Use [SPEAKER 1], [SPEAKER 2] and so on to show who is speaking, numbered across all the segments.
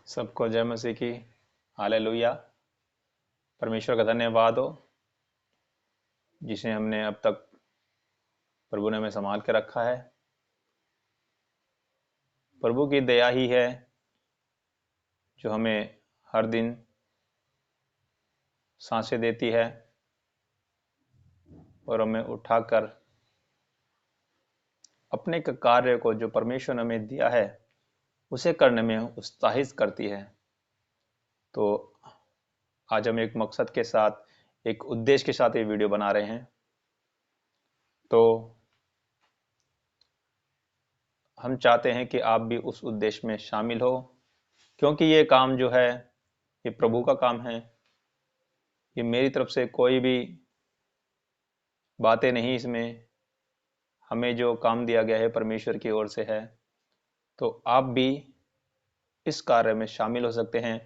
[SPEAKER 1] सबको जय मसीह की। हालेलुया। परमेश्वर का धन्यवाद हो जिसे हमने अब तक प्रभु ने हमें संभाल के रखा है। प्रभु की दया ही है जो हमें हर दिन सांसें देती है और हमें उठाकर अपने के कार्य को जो परमेश्वर ने हमें दिया है उसे करने में उत्साहित करती है। तो आज हम एक मकसद के साथ, एक उद्देश्य के साथ ये वीडियो बना रहे हैं। तो हम चाहते हैं कि आप भी उस उद्देश्य में शामिल हो, क्योंकि ये काम जो है ये प्रभु का काम है। ये मेरी तरफ से कोई भी बातें नहीं, इसमें हमें जो काम दिया गया है परमेश्वर की ओर से है। तो आप भी इस कार्य में शामिल हो सकते हैं।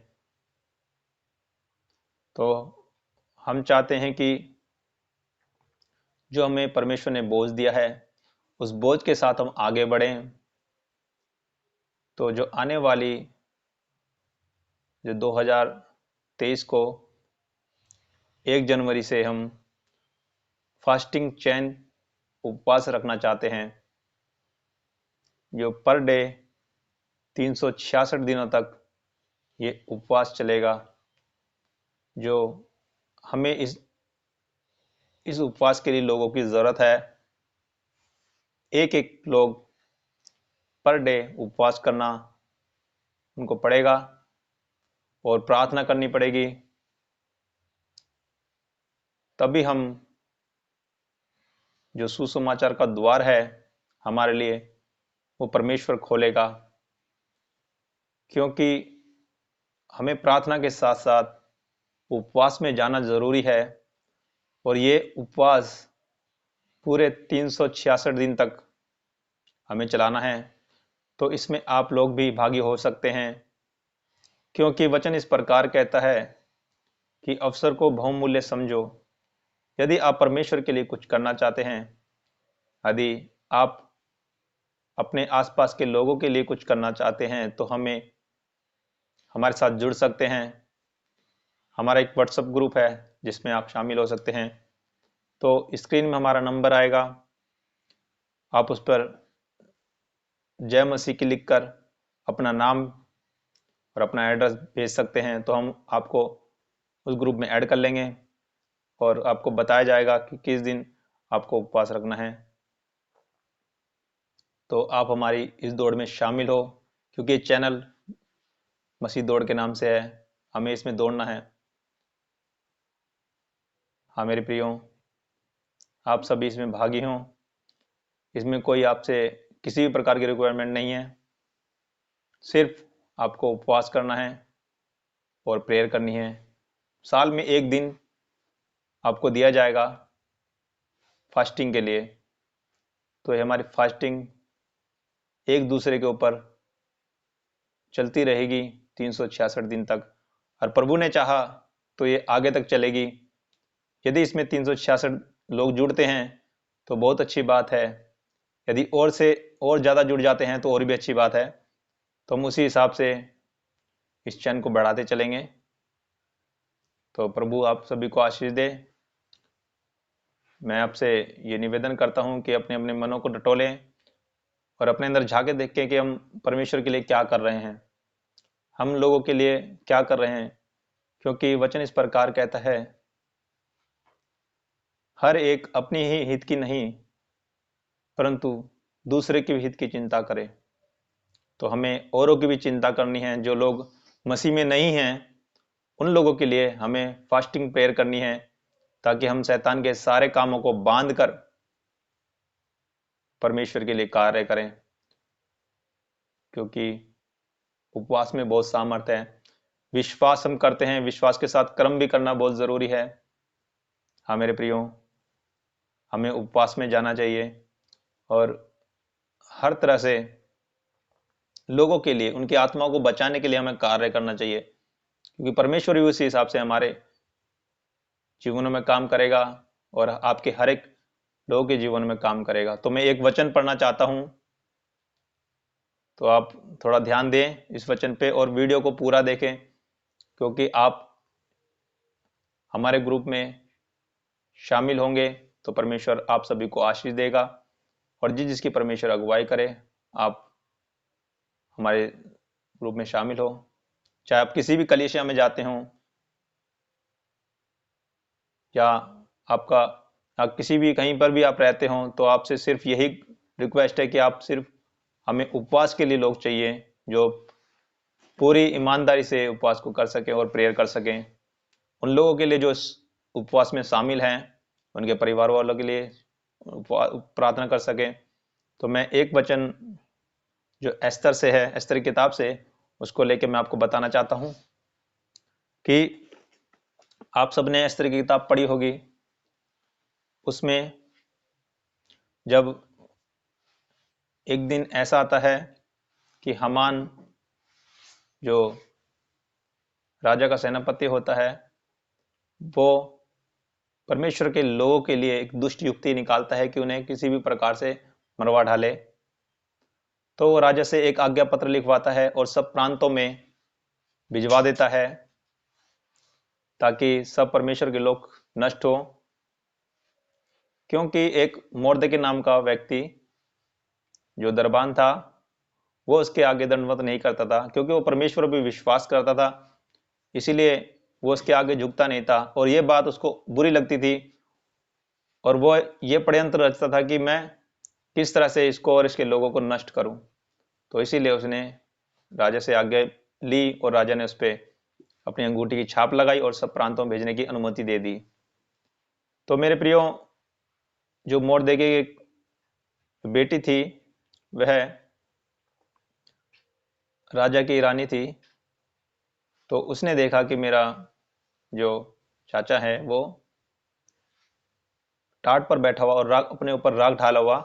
[SPEAKER 1] तो हम चाहते हैं कि जो हमें परमेश्वर ने बोझ दिया है उस बोझ के साथ हम आगे बढ़ें। तो जो आने वाली जो 2023 को 1 जनवरी से हम फास्टिंग चैन उपवास रखना चाहते हैं, जो पर डे 366 दिनों तक ये उपवास चलेगा। जो हमें इस उपवास के लिए लोगों की ज़रूरत है। एक एक लोग पर डे उपवास करना उनको पड़ेगा और प्रार्थना करनी पड़ेगी, तभी हम जो सुसमाचार का द्वार है हमारे लिए वो परमेश्वर खोलेगा। क्योंकि हमें प्रार्थना के साथ साथ उपवास में जाना ज़रूरी है और ये उपवास पूरे 366 दिन तक हमें चलाना है। तो इसमें आप लोग भी भागी हो सकते हैं, क्योंकि वचन इस प्रकार कहता है कि अवसर को बहुमूल्य समझो। यदि आप परमेश्वर के लिए कुछ करना चाहते हैं, यदि आप अपने आसपास के लोगों के लिए कुछ करना चाहते हैं, तो हमारे साथ जुड़ सकते हैं। हमारा एक व्हाट्सएप ग्रुप है जिसमें आप शामिल हो सकते हैं। तो स्क्रीन में हमारा नंबर आएगा, आप उस पर जय मसीह की लिखकर अपना नाम और अपना एड्रेस भेज सकते हैं। तो हम आपको उस ग्रुप में ऐड कर लेंगे और आपको बताया जाएगा कि किस दिन आपको उपवास रखना है। तो आप हमारी इस दौड़ में शामिल हो, क्योंकि ये चैनल मसीह दौड़ के नाम से है, हमें इसमें दौड़ना है। हाँ मेरे प्रियो, आप सभी इसमें भागी हों। इसमें कोई आपसे किसी भी प्रकार की रिक्वायरमेंट नहीं है, सिर्फ आपको उपवास करना है और प्रेयर करनी है। साल में एक दिन आपको दिया जाएगा फास्टिंग के लिए। तो ये हमारी फास्टिंग एक दूसरे के ऊपर चलती रहेगी 366 दिन तक, और प्रभु ने चाहा तो ये आगे तक चलेगी। यदि इसमें 366 लोग जुड़ते हैं तो बहुत अच्छी बात है। यदि और से और ज़्यादा जुड़ जाते हैं तो और भी अच्छी बात है। तो हम उसी हिसाब से इस चैन को बढ़ाते चलेंगे। तो प्रभु आप सभी को आशीष दे। मैं आपसे ये निवेदन करता हूँ कि अपने अपने मनों को टटोलें और अपने अंदर झांके देखें कि हम परमेश्वर के लिए क्या कर रहे हैं, हम लोगों के लिए क्या कर रहे हैं। क्योंकि वचन इस प्रकार कहता है, हर एक अपनी ही हित की नहीं परंतु दूसरे के भी हित की चिंता करे। तो हमें औरों की भी चिंता करनी है। जो लोग मसीह में नहीं हैं उन लोगों के लिए हमें फास्टिंग प्रेयर करनी है, ताकि हम शैतान के सारे कामों को बांध कर परमेश्वर के लिए कार्य करें। क्योंकि उपवास में बहुत सामर्थ्य है। विश्वास हम करते हैं, विश्वास के साथ कर्म भी करना बहुत जरूरी है। हाँ मेरे प्रियो, हमें उपवास में जाना चाहिए और हर तरह से लोगों के लिए, उनकी आत्माओं को बचाने के लिए हमें कार्य करना चाहिए। क्योंकि परमेश्वर भी उसी हिसाब से हमारे जीवनों में काम करेगा और आपके हर एक लोगों के जीवन में काम करेगा। तो मैं एक वचन पढ़ना चाहता हूं, तो आप थोड़ा ध्यान दें इस वचन पे और वीडियो को पूरा देखें, क्योंकि आप हमारे ग्रुप में शामिल होंगे तो परमेश्वर आप सभी को आशीष देगा। और जिसकी परमेश्वर अगुवाई करे, आप हमारे ग्रुप में शामिल हो। चाहे आप किसी भी कलीसिया में जाते हों, या आपका आप किसी भी कहीं पर भी आप रहते हों, तो आपसे सिर्फ यही रिक्वेस्ट है कि आप सिर्फ हमें उपवास के लिए लोग चाहिए जो पूरी ईमानदारी से उपवास को कर सकें और प्रेयर कर सकें। उन लोगों के लिए जो इस उपवास में शामिल हैं, उनके परिवार वालों के लिए प्रार्थना कर सकें। तो मैं एक वचन जो एस्तर से है, एस्तर की किताब से, उसको लेके मैं आपको बताना चाहता हूं कि आप सबने एस्तर की किताब पढ़ी होगी। उसमें जब एक दिन ऐसा आता है कि हामान जो राजा का सेनापति होता है, वो परमेश्वर के लोगों के लिए एक दुष्ट युक्ति निकालता है कि उन्हें किसी भी प्रकार से मरवा डाले। तो वो राजा से एक आज्ञा पत्र लिखवाता है और सब प्रांतों में भिजवा देता है, ताकि सब परमेश्वर के लोग नष्ट हो। क्योंकि एक मोर्दके नाम का व्यक्ति जो दरबान था, वो उसके आगे दंडवत नहीं करता था, क्योंकि वो परमेश्वर पर विश्वास करता था, इसीलिए वो उसके आगे झुकता नहीं था। और ये बात उसको बुरी लगती थी, और वो ये षड्यंत्र रचता था कि मैं किस तरह से इसको और इसके लोगों को नष्ट करूं। तो इसीलिए उसने राजा से आज्ञा ली और राजा ने उस पर अपनी अंगूठी की छाप लगाई और सब प्रांतों में भेजने की अनुमति दे दी। तो मेरे प्रियो, जो मोर्देके की बेटी थी, वह राजा की रानी थी। तो उसने देखा कि मेरा जो चाचा है वो टाट पर बैठा हुआ और राग अपने ऊपर राग ढाला हुआ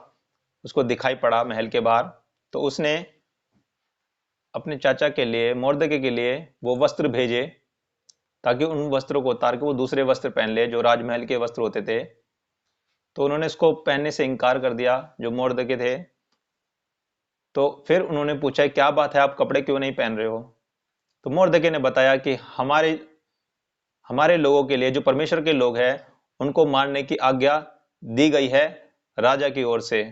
[SPEAKER 1] उसको दिखाई पड़ा महल के बाहर। तो उसने अपने चाचा के लिए, मोर्दके के लिए वो वस्त्र भेजे, ताकि उन वस्त्रों को उतार के वो दूसरे वस्त्र पहन ले जो राजमहल के वस्त्र होते थे। तो उन्होंने इसको पहनने से इनकार कर दिया जो मोर्दके थे। तो फिर उन्होंने पूछा क्या बात है, आप कपड़े क्यों नहीं पहन रहे हो? तो मोर्दके ने बताया कि हमारे हमारे लोगों के लिए, जो परमेश्वर के लोग हैं, उनको मारने की आज्ञा दी गई है राजा की ओर से।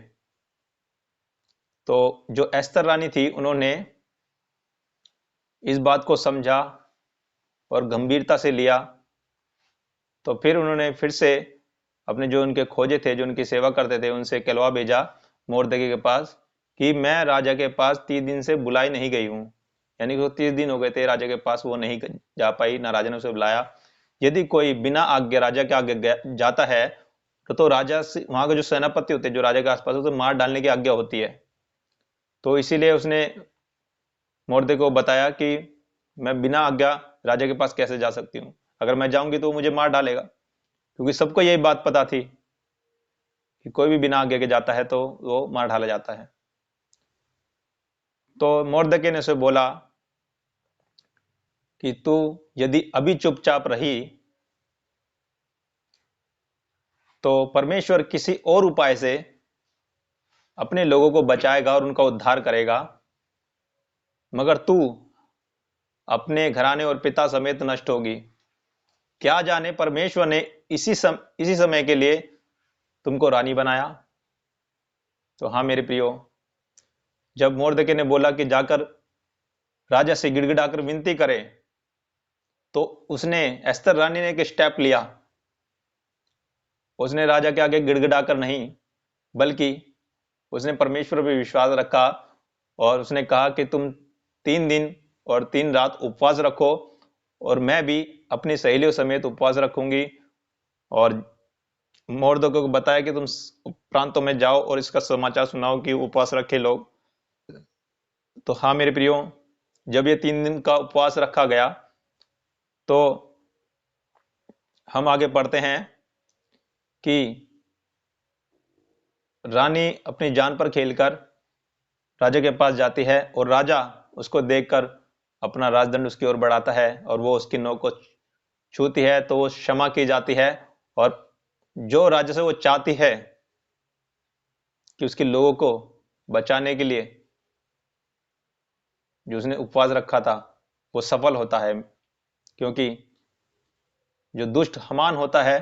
[SPEAKER 1] तो जो एस्तर रानी थी, उन्होंने इस बात को समझा और गंभीरता से लिया। तो फिर उन्होंने फिर से अपने जो उनके खोजे थे, जो उनकी सेवा करते थे, उनसे कहलवा भेजा मोर्दके के पास कि मैं राजा के पास 30 दिन से बुलाई नहीं गई हूँ। यानी कि वो 30 दिन हो गए थे राजा के पास, वो नहीं जा पाई, ना राजा ने उसे बुलाया। यदि कोई बिना आज्ञा राजा के आगे जाता है तो राजा से, वहां के जो सेनापति होते हैं जो राजा के आसपास, उसे मार डालने की आज्ञा होती है। तो इसीलिए उसने मोर्दे को बताया कि मैं बिना आज्ञा राजा के पास कैसे जा सकती हूँ, अगर मैं जाऊंगी तो मुझे मार डालेगा। क्योंकि सबको यही बात पता थी कि कोई भी बिना आज्ञा के जाता है तो वो मार डाला जाता है। तो मोर्दके ने उसे बोला कि तू यदि अभी चुपचाप रही तो परमेश्वर किसी और उपाय से अपने लोगों को बचाएगा और उनका उद्धार करेगा, मगर तू अपने घराने और पिता समेत नष्ट होगी। क्या जाने परमेश्वर ने इसी समय के लिए तुमको रानी बनाया। तो हाँ मेरे प्रियो, जब मोर्दके ने बोला कि जाकर राजा से गिड़गिड़ाकर विनती करे, तो उसने, एस्तर रानी ने एक स्टेप लिया। उसने राजा के आगे गिड़गिड़ाकर नहीं, बल्कि उसने परमेश्वर पर विश्वास रखा और उसने कहा कि तुम 3 दिन और 3 रात उपवास रखो, और मैं भी अपनी सहेलियों समेत उपवास रखूंगी। और मोर्दके को बताया कि तुम प्रांतों में जाओ और इसका समाचार सुनाओ कि उपवास रखे लोग। तो हाँ मेरे प्रियो, जब ये 3 दिन का उपवास रखा गया, तो हम आगे पढ़ते हैं कि रानी अपनी जान पर खेलकर राजा के पास जाती है, और राजा उसको देखकर अपना राजदंड उसकी ओर बढ़ाता है, और वो उसकी नोक को छूती है तो वो क्षमा की जाती है। और जो राजा से वो चाहती है कि उसके लोगों को बचाने के लिए जो उसने उपवास रखा था वो सफल होता है, क्योंकि जो दुष्ट हामान होता है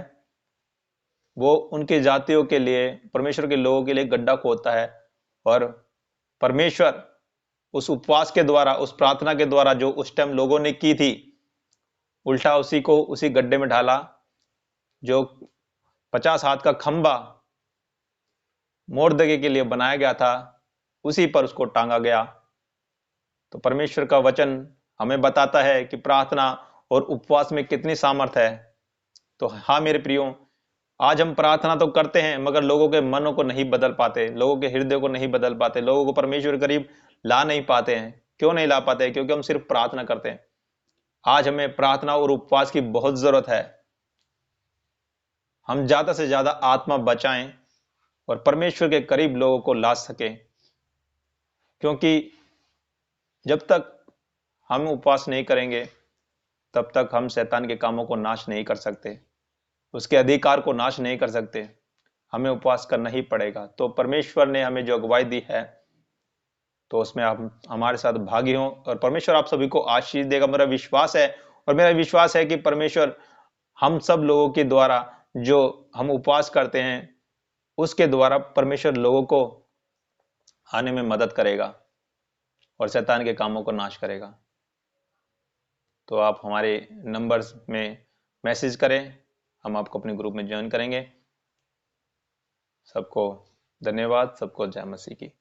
[SPEAKER 1] वो उनके जातियों के लिए, परमेश्वर के लोगों के लिए गड्ढा खोदता है, और परमेश्वर उस उपवास के द्वारा, उस प्रार्थना के द्वारा जो उस टाइम लोगों ने की थी, उल्टा उसी को उसी गड्ढे में ढाला। जो 50 हाथ का खंबा मोर्दगे के लिए बनाया गया था, उसी पर उसको टांगा गया। तो परमेश्वर का वचन हमें बताता है कि प्रार्थना और उपवास में कितनी सामर्थ है। तो हाँ मेरे प्रियो, आज हम प्रार्थना तो करते हैं मगर लोगों के मनों को नहीं बदल पाते, लोगों के हृदय को नहीं बदल पाते, लोगों को परमेश्वर के करीब ला नहीं पाते हैं। क्यों नहीं ला पाते? क्योंकि हम सिर्फ प्रार्थना करते हैं। आज हमें प्रार्थना और उपवास की बहुत जरूरत है। हम ज्यादा से ज्यादा आत्मा बचाएं और परमेश्वर के करीब लोगों को ला सकें, क्योंकि जब तक हम उपवास नहीं करेंगे तब तक हम शैतान के कामों को नाश नहीं कर सकते, उसके अधिकार को नाश नहीं कर सकते। हमें उपवास करना ही पड़ेगा। तो परमेश्वर ने हमें जो अगुवाई दी है, तो उसमें आप हमारे साथ भागी हों, और परमेश्वर आप सभी को आशीष देगा, मेरा विश्वास है। और मेरा विश्वास है कि परमेश्वर हम सब लोगों के द्वारा, जो हम उपवास करते हैं उसके द्वारा, परमेश्वर लोगों को आने में मदद करेगा और शैतान के कामों को नाश करेगा। तो आप हमारे नंबर्स में मैसेज करें, हम आपको अपने ग्रुप में ज्वाइन करेंगे। सबको धन्यवाद, सबको जय मसीह की।